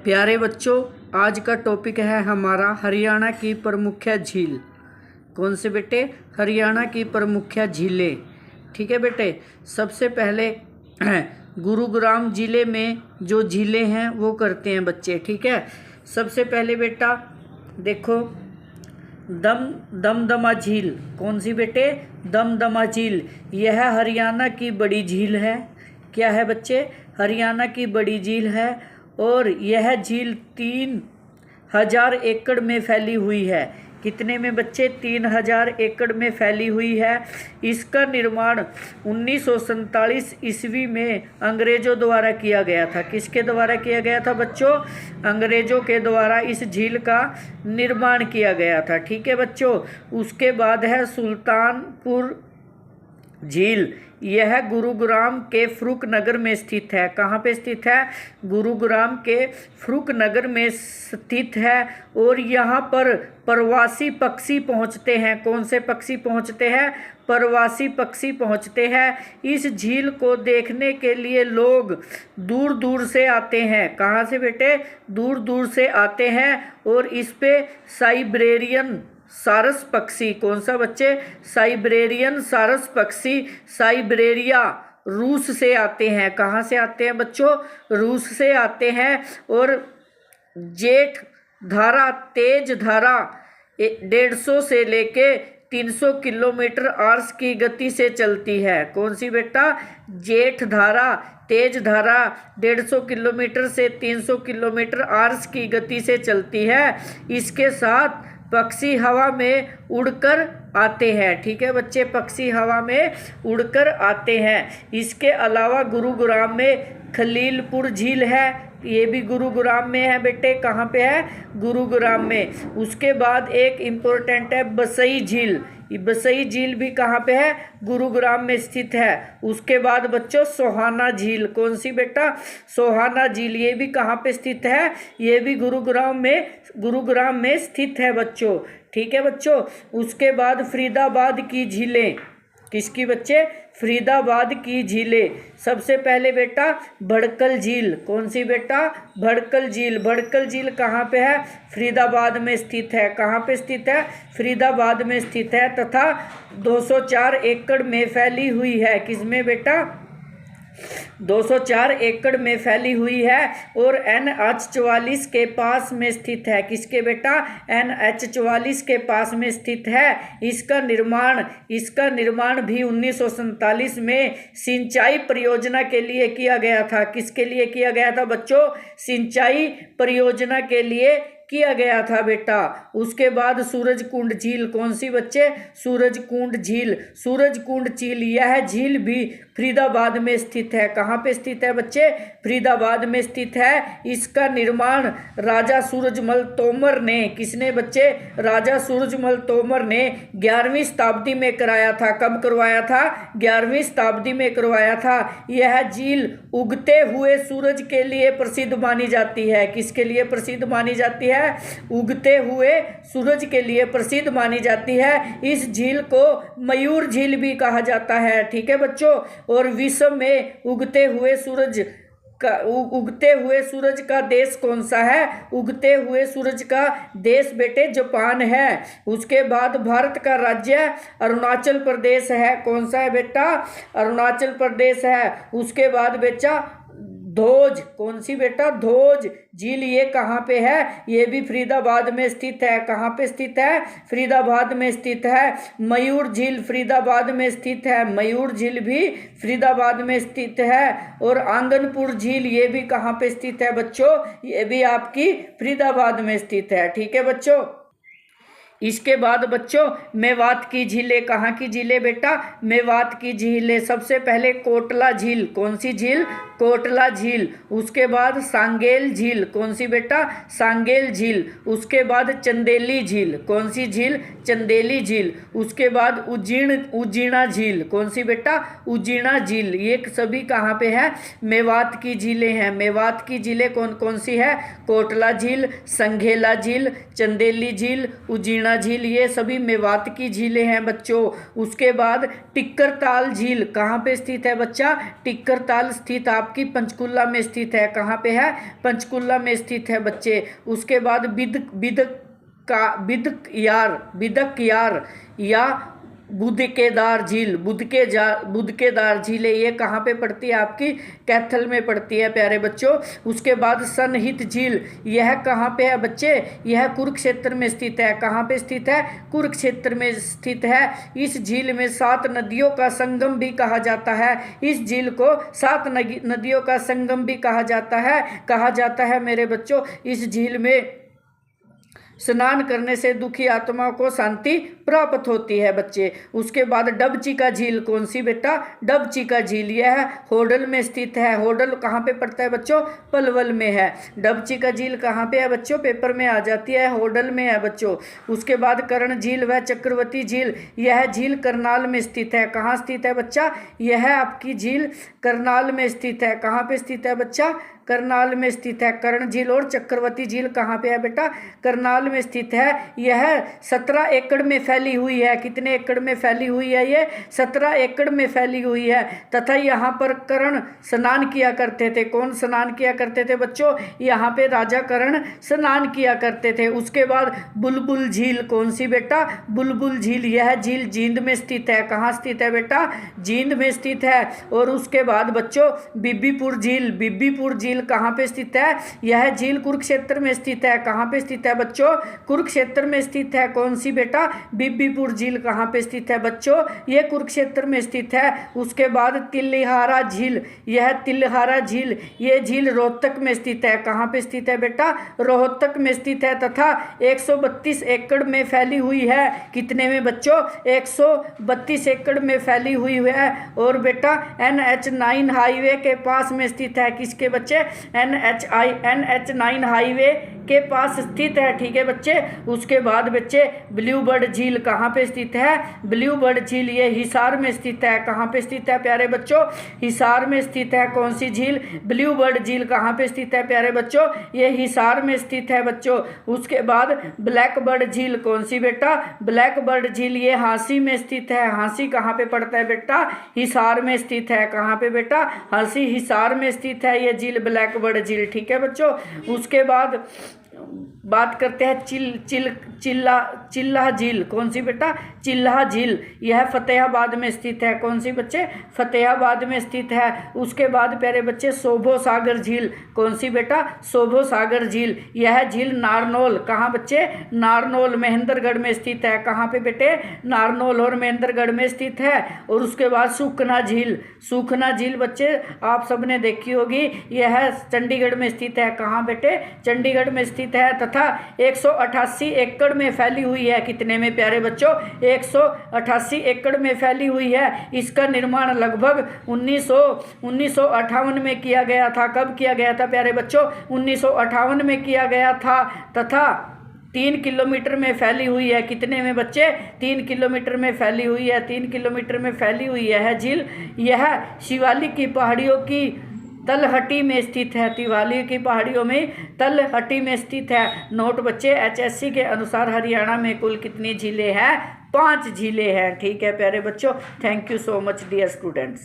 प्यारे बच्चों, आज का टॉपिक है हमारा हरियाणा की प्रमुख झील। कौन से बेटे? हरियाणा की प्रमुख झीलें। ठीक है बेटे, सबसे पहले गुरुग्राम ज़िले में जो झीलें हैं वो करते हैं बच्चे। ठीक है, सबसे पहले बेटा देखो दमदमा झील। कौन सी बेटे? दमदमा झील। यह हरियाणा की बड़ी झील है। क्या है बच्चे? हरियाणा की बड़ी झील है और यह झील 3000 एकड़ में फैली हुई है। कितने में बच्चे? 3000 एकड़ में फैली हुई है। इसका निर्माण 1947 ईस्वी में अंग्रेज़ों द्वारा किया गया था। किसके द्वारा किया गया था बच्चों? अंग्रेज़ों के द्वारा इस झील का निर्माण किया गया था। ठीक है बच्चों, उसके बाद है सुल्तानपुर झील। यह गुरुग्राम के फरूख नगर में स्थित है। कहाँ पे स्थित है? गुरुग्राम के फरूख नगर में स्थित है और यहाँ पर प्रवासी पक्षी पहुँचते हैं। कौन से पक्षी पहुँचते हैं? प्रवासी पक्षी पहुँचते हैं। इस झील को देखने के लिए लोग दूर दूर से आते हैं। कहाँ से बेटे? दूर दूर से आते हैं और इस पे साइबेरियन सारस पक्षी, कौन सा बच्चे? साइबेरियन सारस पक्षी साइबेरिया रूस से आते हैं। कहाँ से आते हैं बच्चों? रूस से आते हैं। और जेठ धारा, तेज धारा 150 से लेके 300 किलोमीटर आवर्स की गति से चलती है। कौन सी बेटा? जेठ धारा, तेज धारा 150 किलोमीटर से 300 किलोमीटर आवर्स की गति से चलती है। इसके साथ पक्षी हवा में उड़कर आते हैं। ठीक है बच्चे, पक्षी हवा में उड़कर आते हैं। इसके अलावा गुरुग्राम में खलीलपुर झील है। ये भी गुरुग्राम में है बेटे। कहाँ पे है? गुरुग्राम में। उसके बाद एक इम्पोर्टेंट है बसई झील। बसई झील भी कहाँ पे है? गुरुग्राम में स्थित है। उसके बाद बच्चों सोहाना झील। कौन सी बेटा? सोहाना झील। ये भी कहाँ पे स्थित है? ये भी गुरुग्राम में स्थित है बच्चों। ठीक है बच्चों, उसके बाद फरीदाबाद की झीलें। किसकी बच्चे? फरीदाबाद की झीलें। सबसे पहले बेटा भड़कल झील। कौन सी बेटा? भड़कल झील। भड़कल झील कहाँ पे है? फरीदाबाद में स्थित है। कहाँ पे स्थित है? फरीदाबाद में स्थित है तथा 204 एकड़ में फैली हुई है। किसमें बेटा? 204 एकड़ में फैली हुई है और NH 44 के पास में स्थित है। किसके बेटा? NH 44 के पास में स्थित है। इसका निर्माण भी 1947 में सिंचाई परियोजना के लिए किया गया था। किसके लिए किया गया था बच्चों? सिंचाई परियोजना के लिए किया गया था बेटा। उसके बाद सूरजकुंड झील। कौन सी बच्चे? सूरजकुंड झील। सूरजकुंड झील, यह झील भी फरीदाबाद में स्थित है। कहाँ पे स्थित है बच्चे? फरीदाबाद में स्थित है। इसका निर्माण राजा सूरजमल तोमर ने, किसने बच्चे? राजा सूरजमल तोमर ने 11वीं शताब्दी में कराया था। कब करवाया था? 11वीं शताब्दी में करवाया था। यह झील उगते हुए सूरज के लिए प्रसिद्ध मानी जाती है। किसके लिए प्रसिद्ध मानी जाती है? उगते हुए सूरज के लिए प्रसिद्ध मानी जाती है। इस झील को मयूर झील भी कहा जाता है। ठीक है बच्चों, और विश्व में उगते हुए सूरज का देश कौन सा है? उगते हुए सूरज का देश बेटे जापान है। उसके बाद भारत का राज्य अरुणाचल प्रदेश है। कौन सा है बेटा? अरुणाचल प्रदेश है। उसके बाद बेटा धोज। कौन सी बेटा? धोज झील। ये कहाँ पे है? ये भी फरीदाबाद में स्थित है। कहाँ पे स्थित है? फरीदाबाद में स्थित है। मयूर झील फरीदाबाद में स्थित है। मयूर झील भी फरीदाबाद में स्थित है। और आंगनपुर झील, ये भी कहाँ पे स्थित है बच्चों? ये भी आपकी फरीदाबाद में स्थित है। ठीक है बच्चों, इसके बाद बच्चों मेवात की झीलें। कहाँ की झीलें बेटा? मेवात की झीलें। सबसे पहले कोटला झील। कौन सी झील? कोटला झील। उसके बाद सांगेल झील। कौन सी बेटा? सांगेल झील। उसके बाद चंदेली झील। कौन सी झील? चंदेली झील। उसके बाद उजीना झील। कौन सी बेटा? उजीना झील। ये सभी कहाँ पे है? मेवात की झीलें हैं। मेवात की झीलें कौन कौन सी है? कोटला झील, संघेला झील, चंदेली झील, उजीना सुखना झील, ये सभी मेवात की झीलें हैं बच्चों। उसके बाद टिक्करताल झील कहाँ पे स्थित है बच्चा? टिक्करताल स्थित आपकी पंचकुला में स्थित है। कहाँ पे है? पंचकुला में स्थित है बच्चे। उसके बाद बिदकयार या बुदकेदार झील, बुदकेदार झील है, ये कहाँ पे पड़ती है? आपकी कैथल में पड़ती है प्यारे बच्चों। उसके बाद सनहित झील, यह कहाँ पे है बच्चे? यह कुरुक्षेत्र में स्थित है। कहाँ पे स्थित है? कुरुक्षेत्र में स्थित है। इस झील में 7 नदियों का संगम भी कहा जाता है। इस झील को 7 नदियों का संगम भी कहा जाता है मेरे बच्चों। इस झील में स्नान करने से दुखी आत्मा को शांति प्राप्त होती है बच्चे। उसके बाद डबची का झील, कौन सी बेटा? डबची का झील, यह होडल में स्थित है। होडल कहाँ पे पड़ता है बच्चों? पलवल में है। डबची का झील कहाँ पे है बच्चों? पेपर में आ जाती है, होडल में है बच्चों। उसके बाद कर्ण झील व चक्रवर्ती झील, यह झील करनाल में स्थित है। कहाँ स्थित है बच्चा? यह आपकी झील करनाल में स्थित है। कहाँ पे स्थित है बच्चा? करनाल में स्थित है। कर्ण झील और चक्रवर्ती झील कहाँ पे है बेटा? करनाल में स्थित है। यह 17 एकड़ में फैली हुई है। कितने एकड़ में फैली हुई है? ये 17 एकड़ में फैली हुई है। तथा यहाँ पर कर्ण स्नान किया करते थे। कौन स्नान किया करते थे बच्चों? यहाँ पे राजा कर्ण स्नान किया करते थे। उसके बाद बुलबुल झील, कौन सी बेटा? बुलबुल झील, यह झील जींद में स्थित है। कहाँ स्थित है बेटा? जींद में स्थित है। और उसके बाद बच्चों बीबीपुर झील, बीबीपुर झील कहाँ पे स्थित है? यह झील कुरुक्षेत्र में स्थित है। कहाँ पे स्थित है बच्चों? कुरुक्षेत्र में स्थित है। कौन सी बेटा? बीबीपुर झील कहाँ पे स्थित है बच्चों? यह कुरुक्षेत्र में स्थित है। उसके बाद तिल्लिहारा झील, यह तिल्लिहारा झील, यह झील रोहतक में स्थित है। कहाँ पे स्थित है बेटा? रोहतक में स्थित है। तथा 132 एकड़ में फैली हुई है। कितने में बच्चों? 132 एकड़ में फैली हुई है। और बेटा NH9 हाईवे के पास में स्थित है। किसके बच्चे? NH9 हाईवे के पास स्थित है। ठीक है बच्चे। उसके बाद बच्चे ब्लू बर्ड झील कहाँ पे स्थित है? ब्लू बर्ड झील ये हिसार में स्थित है। कहाँ पे स्थित है प्यारे बच्चों? हिसार में स्थित है। कौन सी झील? ब्लू बर्ड झील कहाँ पे स्थित है प्यारे बच्चों? ये हिसार में स्थित है बच्चों। उसके बाद ब्लैक बर्ड झील, कौन सी बेटा? ब्लैक बर्ड झील ये हांसी में स्थित है। हांसी कहाँ पे पड़ता है बेटा? हिसार में स्थित है। कहाँ पे बेटा? हांसी हिसार में स्थित है ये झील, ब्लैक बर्ड झील। ठीक है बच्चों। उसके बाद बात करते हैं चिल्ला झील, कौन सी बेटा? चिल्ला झील, यह फतेहाबाद में स्थित है। कौन सी बच्चे? फतेहाबाद में स्थित है। उसके बाद प्यारे बच्चे शोभो सागर झील, कौन सी बेटा? शोभो सागर झील, यह झील नारनौल, कहाँ बच्चे? नारनौल महेंद्रगढ़ में स्थित है। कहाँ पे बेटे? नारनौल और महेंद्रगढ़ में स्थित है। और उसके बाद सुखना झील, सुखना झील बच्चे आप सबने देखी होगी, यह चंडीगढ़ में स्थित है। कहाँ बेटे? चंडीगढ़ में स्थित है। तथा 188 एकड़ में फैली हुई है। कितने में प्यारे बच्चों? 188 एकड़ में फैली हुई है। इसका निर्माण लगभग 1958 में किया गया था। कब किया गया था प्यारे बच्चों? 1958 में किया गया था। तथा 3 किलोमीटर में फैली हुई है। कितने में बच्चे? 3 किलोमीटर में फैली हुई है। 3 किलोमीटर में फैली हुई है झील। यह शिवालिक की पहाड़ियों की तलहटी में स्थित है। शिवालिक की पहाड़ियों में तलहटी में स्थित है। नोट बच्चे, HSC के अनुसार हरियाणा में कुल कितनी झीलें हैं? 5 झीलें हैं। ठीक है प्यारे बच्चों। Thank you so much dear students.